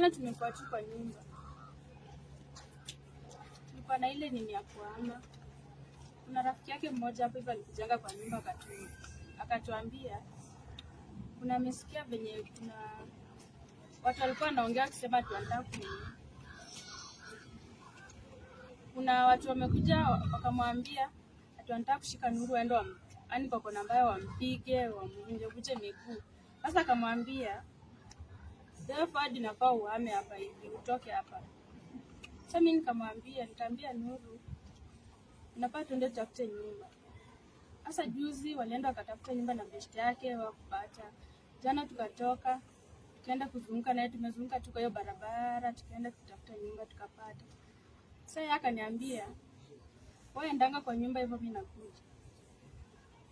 Jana tumekuwa tu kwa nyumba. Tulikuwa na ile nini ya kuhama. Kuna rafiki yake mmoja hapo hivyo alikujanga kwa nyumba akatuambia kuna amesikia venye kuna watu walikuwa wanaongea kusema tuandaa kunini. Kuna watu wamekuja wakamwambia tuandaa kushika Nuru aende yani kwa kona mbaya wampige, wamvunje miguu. Sasa akamwambia therefore inafaa uhame hapa hivi, utoke hapa. Sasa mimi nikamwambia Nuru unapata tuende tutafute nyumba. Sasa juzi walienda wakatafuta nyumba na best yake wakupata. Jana tukatoka tukaenda kuzunguka naye, tumezunguka tu kwa hiyo barabara, tukaenda kutafuta nyumba tukapata. Sasa yeye akaniambia wewe ndanga kwa nyumba hivyo mimi nakuja.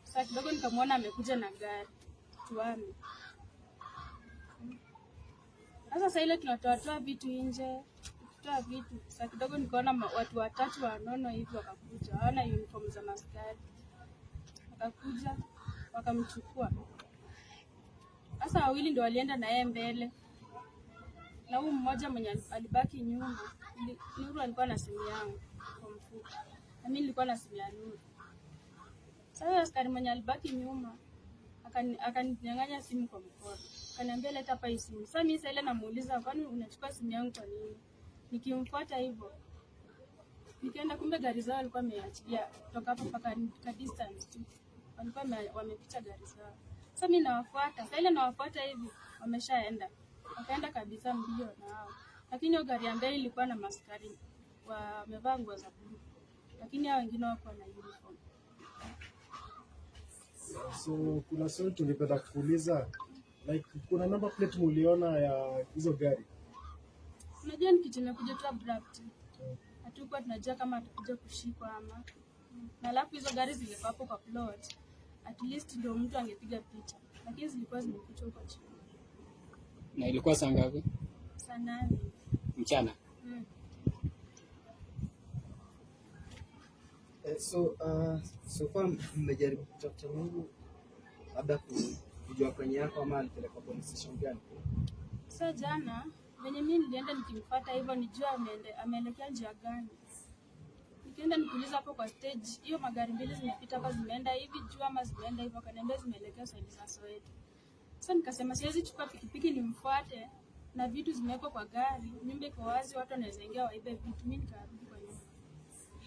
Sasa kidogo nikamwona amekuja na gari tuame. Sasa ile tunatoa vitu nje, tutoa vitu. Sasa kidogo nikaona watu watatu wanono hivi wakakuja, hawana uniform za askari. Wakakuja wakamchukua. Sasa wawili ndio walienda na yeye mbele. Na huyu mmoja mwenye alibaki nyuma, Nuru alikuwa na simu yangu kwa mfuko. Na mimi nilikuwa na simu ya Nuru. Sasa askari mwenye alibaki nyuma akaninyang'anya simu kwa mkono. Akaniambia leta hapa hii simu. Sasa mimi ile namuuliza kwani unachukua simu yangu kwa nini? Nikimfuata hivyo. Nikaenda kumbe gari zao walikuwa wameachilia kutoka hapo mpaka ka distance. Walikuwa wamepicha gari zao. Sasa mimi nawafuata. Sasa ile nawafuata hivi wameshaenda. Wakaenda kabisa mbio na hao. Lakini hiyo gari ya mbele ilikuwa na maskari wamevaa nguo za blue. Lakini hao wengine wako na uniform. So kuna swali tungependa kuuliza, like kuna number plate muliona ya hizo gari? Unajua ni kitu imekuja tu abrupt. Hatukuwa tunajua kama atakuja kushikwa ama. Na alafu hizo gari zilikuwa hapo kwa plot. At least ndio mtu angepiga picha. Lakini zilikuwa zimefichwa huko chini. Na ilikuwa saa ngapi? Saa 8 mchana. So far mmejaribu kutafuta Nuru labda kujua kwenye yako ama alipeleka police station gani? Sasa jana venye mimi nilienda nikimfuata hivyo nijua ameelekea njia gani. Nikaenda nikuuliza hapo kwa stage, hiyo magari mbili zimepita hapa zimeenda hivi juu ama zimeenda hivyo, akaniambia zimeelekea side za Soweto. Sasa nikasema siwezi chukua pikipiki nimfuate na vitu zimewekwa kwa gari, nyumba iko wazi, watu wanaweza ingia waibe vitu. Mimi nikarudi kwa nyumba.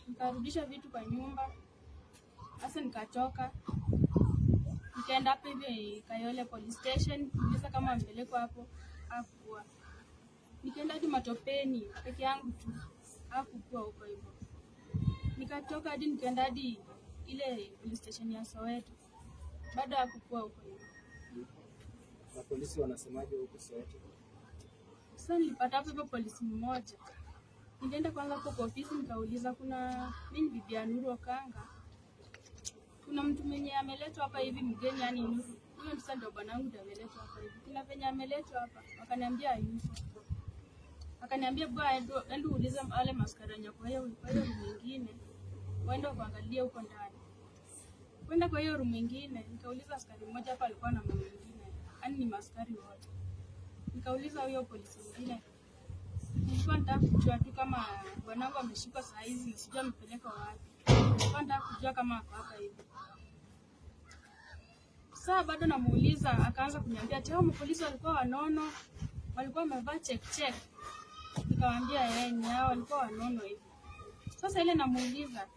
Nikarudisha vitu kwa nyumba. Sasa nikatoka. Nikaenda hapo hivi Kayole police station, kuuliza kama ampelekwa hapo, hakuwa. Nikaenda hadi Matopeni peke yangu tu, hakuwa huko hivyo. Nikatoka hadi nikaenda hadi ile police station ya Soweto, bado hakuwa huko hivyo. Na polisi wanasemaje huko Soweto? Sasa nilipata hapo polisi mmoja. Nilienda kwanza hapo kwa ofisi nikauliza kuna mimi bibi ya Nuru Okanga. Kuna mtu mwenye ameletwa hapa hivi mgeni yani Nuru. Huyo sasa ndio bwanangu ndio ameletwa hapa hivi. Kuna venye ameletwa hapa. Wakaniambia hayupo. Akaniambia bwana ende uulize wale maskari wenye kwa hiyo room nyingine. Waende kuangalia huko ndani. Kwenda kwa hiyo room nyingine nikauliza askari mmoja hapa alikuwa na mama mwingine. Yaani ni maskari wote. Nikauliza huyo polisi mwingine. Nilikuwa nataka kujua tu kama bwanangu ameshikwa saa hizi, sijui amepeleka wapi. Nilikuwa nataka kujua kama ako hapa hivi. Sasa bado namuuliza, akaanza kuniambia hao polisi walikuwa wanono, walikuwa wamevaa check. Nikamwambia ni hao walikuwa wanono hivi. Sasa ile namuuliza,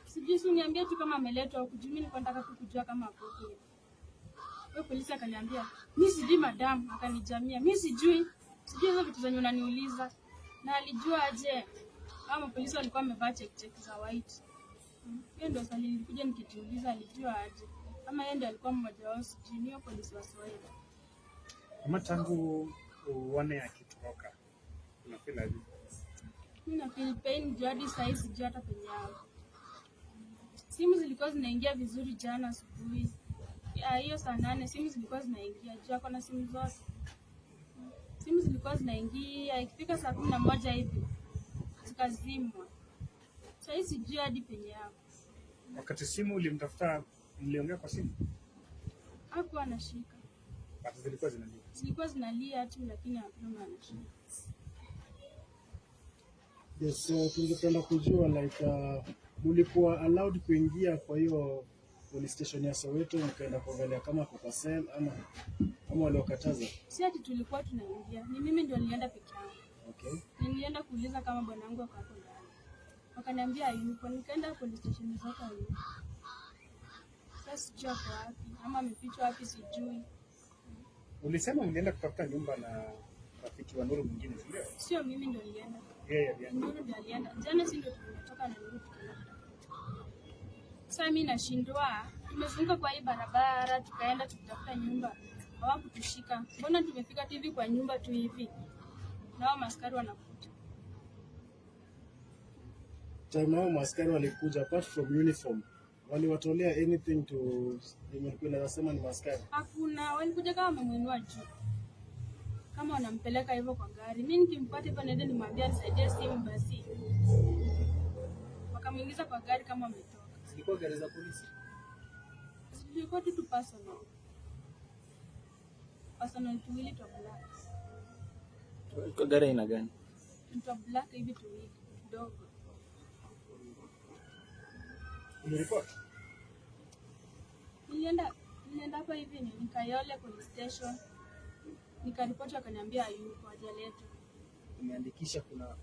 sijui si niambie tu kama ameletwa huku, mimi nilikuwa nataka tu kujua kama ako huko. Huyo polisi akaniambia, mimi sijui madam, akanijamia, mimi sijui hizo vitu zenye unaniuliza. Na alijua aje kama polisi walikuwa wamevaa check za white. Hiyo ndio swali nilikuja nikijiuliza, alijua aje kama yeye ndiye alikuwa mmoja wao, sijui hiyo polisi wa Soweto. Kama tangu uone akitoroka unafeel aje? Mimi na feel pain hadi sasa hivi sijui hata penye yao. Simu zilikuwa zinaingia vizuri jana asubuhi. Hiyo saa 8 simu zilikuwa zinaingia. Jua kuna simu zote. Simu zilikuwa zinaingia, ikifika saa 11 hivi zikazimwa. Sasa hizi sijui hadi penye yao. Wakati simu ulimtafuta mliongea kwa simu? Hakuwa anashika. But zilikuwa zinalia. Zilikuwa zinalia tu lakini hakuna maana. Yes, so tungependa kujua like mulikuwa allowed kuingia kwa hiyo police station ya Soweto mkaenda kuangalia kama kwa cell ama waliokataza? Si ati tulikuwa tunaingia. Ni mimi ndio nilienda peke yangu. Okay. Nilienda kuuliza kama bwana wangu ako hapo ndani. Wakaniambia hayupo. Nikaenda police station zote hayupo. Sasa sijui ako wapi ama amefichwa wapi sijui. Ulisema ulienda kutafuta nyumba na rafiki wa Nuru mwingine, sio? Sio mimi ndio nilienda. Yeah. Nuru ndio alienda. Jana si ndio tumetoka na Nuru tukaenda. Sasa mimi nashindwa. Tumezunguka kwa hii barabara tukaenda tukitafuta nyumba. Hawakutushika. Mbona tumefika tu hivi kwa nyumba tu hivi? Nao maskari wanakuja. Nao maskari walikuja apart from uniform. Waliwatolea anything to yenye nasema ni maskari? Hakuna, walikuja kama wamemwinua juu. Kama wanampeleka hivyo kwa gari. Mimi nikimpata hivyo naenda nimwambia nisaidie simu basi. Wakamuingiza kwa gari kama ametoka. Zilikuwa gari za polisi? Zilikuwa tu personal. Personal tuwili tu black. Kwa gari ina gani? Mtu black hivi tuwili kidogo. Nilikuwa Nilienda hapa hivi nikayole police station. Nikaripoti akaniambia hayupo hajaletwa. Umeandikisha kuna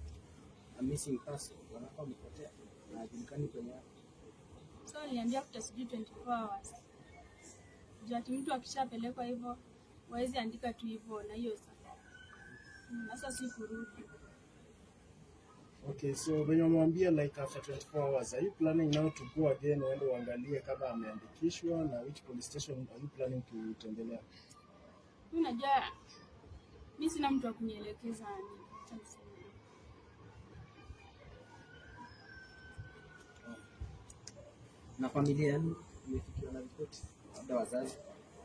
a missing person wanakuwa wamepotea na hajulikani kwenye yako. So niliambia after 24 hours. Jati mtu akishapelekwa hivyo wawezi andika tu hivyo na hiyo sasa si kurudi. Okay, so when wamwambia like after 24 hours, are you planning now to go again uende uangalie kama ameandikishwa na which police station are you planning to tembelea? Unajua mimi sina mtu wa kunielekeza ni. Na familia yenu imefikiwa na ripoti? Labda wazazi?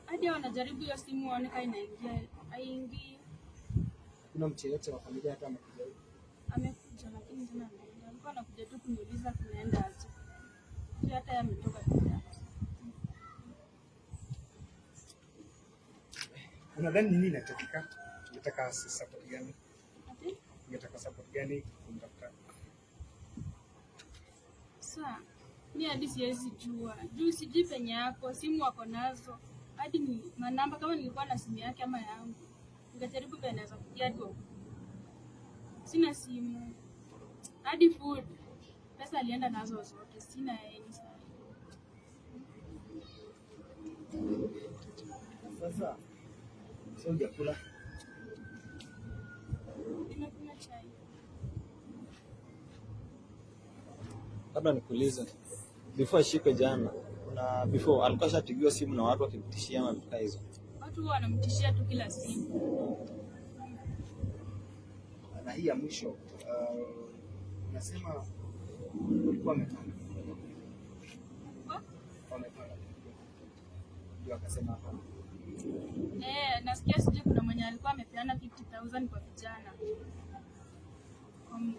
Hadi wanajaribu hiyo simu waone kama inaingia. Haingii. Kuna mtu yeyote wa familia hata amekuja huko? Amekuja lakini tena anaenda. Alikuwa anakuja tu kuniuliza kunaenda aje. Sio hata yametoka pia. Unadhani nini inatakika? Unataka support gani? Ati? Unataka support gani kumtafuta? Sasa mimi hadi siwezi jua. Juu sijui penye yako, simu wako nazo. Hadi ni manamba kama nilikuwa na simu yake ama yangu. Ningejaribu pia naweza kupigia tu. Sina simu. Hadi food. Pesa alienda nazo zote. Sina yeye sasa. Sasa sio hujakula? Nimekunywa chai. Labda nikuulize, before ashikwe jana, kuna before alikuwa shapigiwa simu na watu wakimtishia ama vitu hizo? Watu wanamtishia tu kila siku. Na hii ya mwisho nasema ulikuwa umepanga. Ndio akasema hapa. Nasikia sijui kuna mwenye alikuwa amepeana 50,000 kwa vijana.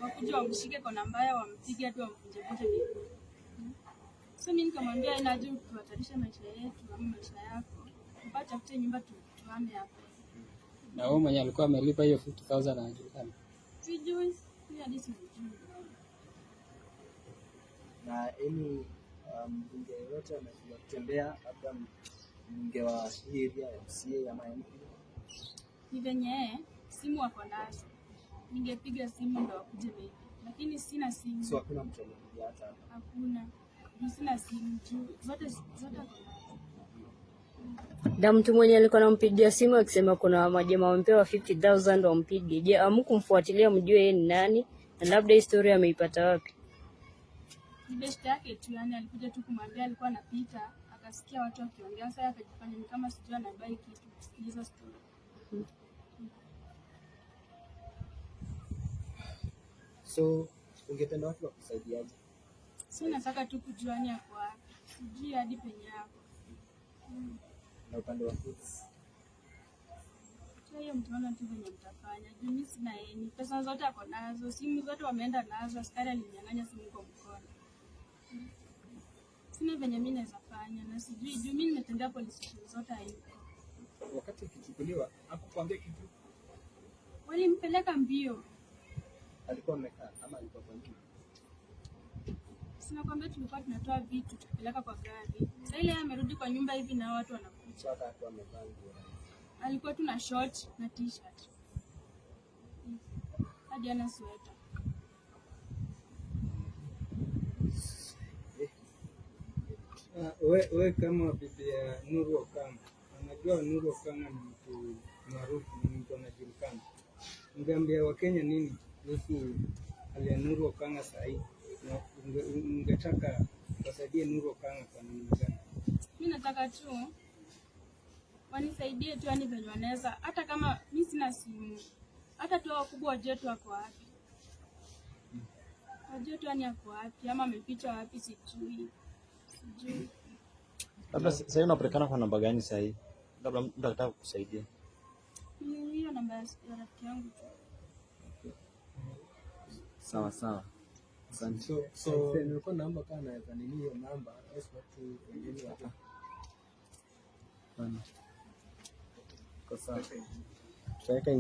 Wakuja wamshike kwa nambaya wampige hadi wamvunje miguu. So mimi nikamwambia inajua tuhatarisha maisha yetu ama maisha yako. Mpaka tafute nyumba tuhame hapo. Na wewe mwenye alikuwa amelipa hiyo 50,000 anajulikana? Sijui, ni hadi sijui. Na mbunge yote amekuja kutembea, labda mbunge wa hii area ya MCA ama MP? Ni venye simu wako nazo. Ningepiga simu ndo wakuje mimi. Lakini sina simu. So hakuna mtu aliyekuja hata hapa? Hakuna. Sina simu zote Na mtu mwenye alikuwa anampigia simu akisema kuna majamaa wamepewa 50,000 wampige. Je, hamkumfuatilia mjue yeye ni nani? Na labda historia ameipata wapi? Ni best yake tu, yani alikuja tu kumwambia, alikuwa anapita akasikia watu wakiongea, sasa akajifanya ni kama sijui anabai kitu kusikiliza story. So ungependa watu wakusaidiaje? Si nataka tu kujua ni yako wapi. Sijui hadi penye yako. Na upande wa food? Hiyo mtaona tu venye mtafanya. Juu mimi sina yeni. Pesa zote ako nazo, simu zote wameenda nazo, askari alinyang'anya simu kwa mkono. Sina venye mimi naweza fanya na sijui juu mimi nimetembea polisi zote haiko. wakati ukichukuliwa hakukwambia kitu? Walimpeleka mbio. Alikuwa amekaa ama alikuwa kwa nini? Sina kwambia tulikuwa tunatoa vitu tukipeleka kwa gari. Sasa ile amerudi kwa nyumba hivi na watu wanakuja. Sasa watu wamevaa nguo. Alikuwa tu na short na t-shirt. Hadi ana sweta. We kama bibi ya Nuru Okanga, unajua Nuru Okanga ni mtu maarufu, ni mtu anajulikana. Ungeambia Wakenya nini kuhusu hali ya Nuru Okanga saa hii? Ungetaka wasaidie Nuru Okanga kwa namna gani? Mimi nataka tu wanisaidie tu, yani venye wanaweza, hata kama mimi sina simu, hata tu wakubwa wajue tu wako wapi, wajue tu yani ako wapi ama ameficha wapi, sijui. Labda sasa unapatikana kwa namba gani sasa hii? Labda mtu anataka kukusaidia. Hiyo namba ya rafiki yangu tu. Sawa sawa. Asante. So nilikuwa naomba kama naweza nini hiyo namba au watu wengine wata. Kwa sawa. Tutaweka